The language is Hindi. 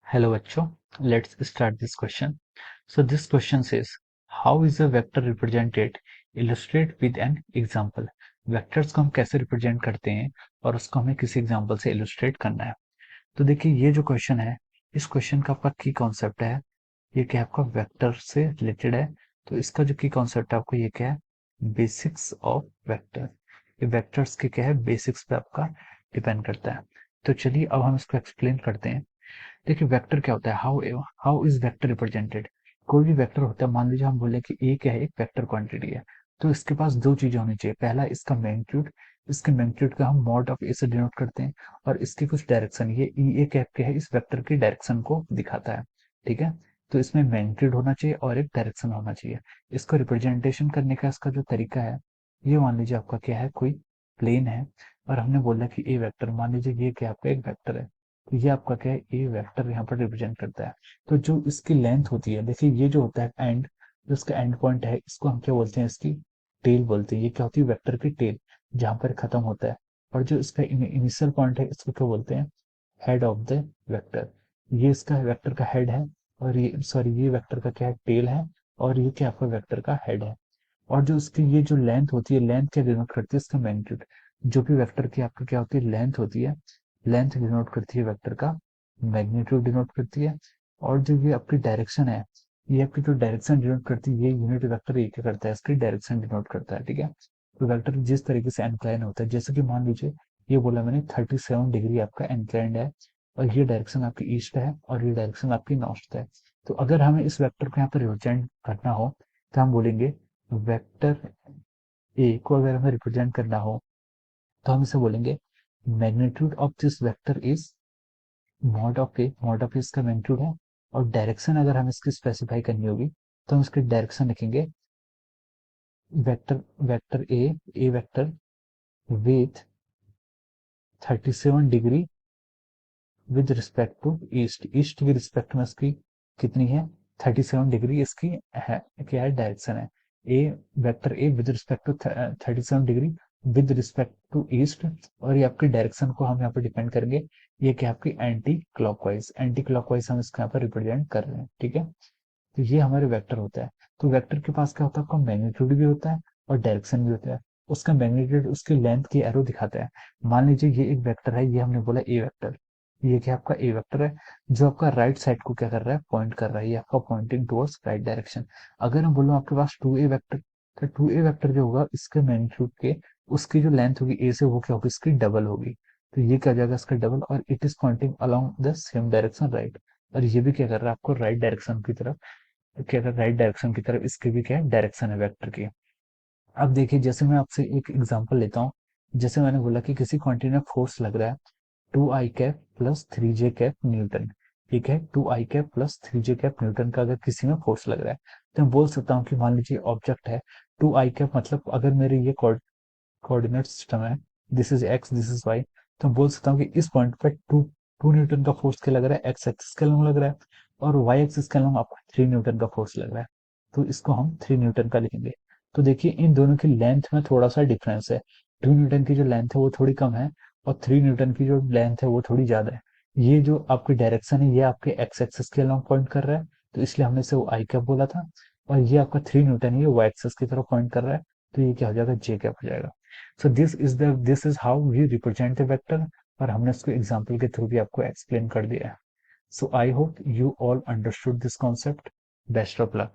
Hello बच्चों, let's start this question. So this question says, how is a vector represented? Illustrate with an example. Vectors को हम कैसे रिप्रेजेंट करते हैं और उसको हमें किसी एग्जांपल से इलस्ट्रेट करना है। तो देखिए ये जो क्वेश्चन है, इस क्वेश्चन का आपका की कॉन्सेप्ट है, ये क्या है आपका वेक्टर से रिलेटेड है। तो इसका जो की कॉन्सेप्ट है आपको ये क्या है, बेसिक्स ऑफ वेक्टर। ये वेक्टर्स के क्या है, बेसिक्स पे आपका डिपेंड करता है। तो चलिए अब हम इसको एक्सप्लेन करते हैं। देखिए वेक्टर क्या होता है, हाउ इज वेक्टर रिप्रेजेंटेड। कोई भी वेक्टर होता है, मान लीजिए हम बोले कि ए क्या है, एक वेक्टर क्वांटिटी है, तो इसके पास दो चीजें होनी चाहिए। पहला इसका मैग्नीट्यूड, इसके मैग्नीट्यूड का हम मॉड ऑफ ए से डिनोट करते हैं, और इसकी कुछ डायरेक्शन, ये ई ए कैप के है, इस वेक्टर की डायरेक्शन को दिखाता है। ठीक है, तो इसमें मैग्नीट्यूड होना चाहिए और एक डायरेक्शन होना चाहिए। इसको रिप्रेजेंटेशन करने का इसका जो तरीका है, ये मान लीजिए आपका क्या है, कोई प्लेन है और हमने बोला कि ए वेक्टर, मान लीजिए ये क्या आपका एक वेक्टर है, तो ये आपका क्या है, ए वेक्टर यहाँ पर रिप्रेजेंट करता है। तो जो इसकी लेंथ होती है, देखिए ये जो होता है एंड, जो इसका एंड पॉइंट है, इसको हम क्या बोलते हैं, इसकी टेल बोलते हैं। ये क्या होती है, वेक्टर की टेल, जहां पर खत्म होता है। और जो इसका इनिशियल पॉइंट है, इसको क्या बोलते हैं, हेड ऑफ द वेक्टर। ये इसका वेक्टर का हेड है, और ये सॉरी ये वेक्टर का क्या है, टेल है, और ये क्या आपका वेक्टर का हेड है। और जो इसकी ये जो लेंथ होती है, लेंथ क्या डिनोट करती है, इसका मैग्नीट्यूड। जो भी वेक्टर की आपका क्या होती है, लेंथ होती है, लेंथ डिनोट करती है वेक्टर का, मैग्नीट्यूड डिनोट करती है। और जो ये आपकी डायरेक्शन है, ये आपकी जो डायरेक्शन डिनोट करती है, ये यूनिट वेक्टर ये क्या करता है, इसकी डायरेक्शन डिनोट करता है। ठीक है, तो वेक्टर जिस तरीके से इंक्लाइन होता है, जैसे कि मान लीजिए ये बोला मैंने 37 डिग्री आपका इंक्लाइंड है, और ये डायरेक्शन आपकी ईस्ट है और ये डायरेक्शन आपकी नॉर्थ है। तो अगर हमें इस वेक्टर को यहाँ पर रिप्रेजेंट करना हो, तो हम बोलेंगे वेक्टर ए को अगर हमें रिप्रेजेंट करना हो, तो हम इसे बोलेंगे magnitude of this vector is mod of A. Mod of A इसका मैग्नीट्यूड है, और डायरेक्शन अगर हमें इसकी स्पेसिफाई करनी होगी, तो हम इसकी डायरेक्शन लिखेंगे vector vector A vector with 37 degree with respect to east. East की रिस्पेक्ट में इसकी कितनी है, 37 डिग्री इसकी है, क्या है, डायरेक्शन है। A vector A with respect to 37 degree with respect to east, और ये आपकी डायरेक्शन को हम यहाँ पर डिपेंड करेंगे, ये क्या आपकी एंटी क्लॉकवाइज हम इसको यहाँ पर रिप्रेजेंट कर रहे हैं। ठीक है, तो ये हमारे वेक्टर होता है। तो वेक्टर के पास क्या होता है, आपका मैग्नीट्यूड भी होता है और डायरेक्शन भी होता है। उसका मैग्नीट्यूड उसकी लेंथ की एरो दिखाता है। मान लीजिए ये एक वेक्टर है, ये हमने बोला ए वेक्टर, ये क्या आपका ए वेक्टर है, जो आपका राइट साइड को क्या कर रहा है, पॉइंट कर रहा है, ये आपका पॉइंटिंग टुवर्ड्स राइट डायरेक्शन। अगर हम बोलो आपके पास 2a वेक्टर, तो 2a वेक्टर जो होगा, इसके मैग्नीट्यूड के उसकी जो लेंथ होगी ए से, वो क्या होगी, इसकी डबल होगी। तो ये क्या हो जाएगा, इसका डबल, और it is pointing along the same direction right. और ये भी क्या कर रहा है, आपको राइट डायरेक्शन की तरफ, क्या कर राइट डायरेक्शन की तरफ, इसकी भी क्या है, डायरेक्शन है वेक्टर की। अब देखिए, जैसे मैं आपसे एक एग्जांपल लेता हूँ। जैसे मैंने बोला कि किसी क्वांटिटी में फोर्स लग रहा है 2i cap plus 3j cap Newton. ठीक है, 2i cap plus 3j cap Newton का अगर किसी में फोर्स लग रहा है, तो मैं बोल सकता हूँ कि मान लीजिए ऑब्जेक्ट है 2i कैप, मतलब अगर मेरे ये कोऑर्डिनेट सिस्टम है, this is X this is Y, तो मैं बोल सकता हूँ कि इस पॉइंट पे टू टू न्यूटन का फोर्स क्या लग रहा है, एक्स एक्सिस के अलॉन्ग लग रहा है, और वाई एक्सिस के अलॉन्ग आपको 3 न्यूटन का फोर्स लग रहा है। तो इसको हम 3 न्यूटन का लिखेंगे। तो देखिए इन दोनों की लेंथ में थोड़ा सा डिफरेंस है। 2 न्यूटन की जो लेंथ है वो थोड़ी कम है, और 3 न्यूटन की जो लेंथ है वो थोड़ी ज्यादा है। ये जो आपकी डायरेक्शन है, ये आपके एक्स एक्सिस के अलॉन्ग पॉइंट कर रहा है, तो इसलिए हमने इसे वो आई कैप बोला था। और ये आपका 3 न्यूटन है, ये वाई एक्सिस की तरफ पॉइंट कर रहा है, तो ये क्या हो जाएगा, जे कैप हो जाएगा। So this is how we represent the vector, और हमने इसको एग्जांपल के थ्रू भी आपको एक्सप्लेन कर दिया है। So I hope you all understood this concept. Best of luck.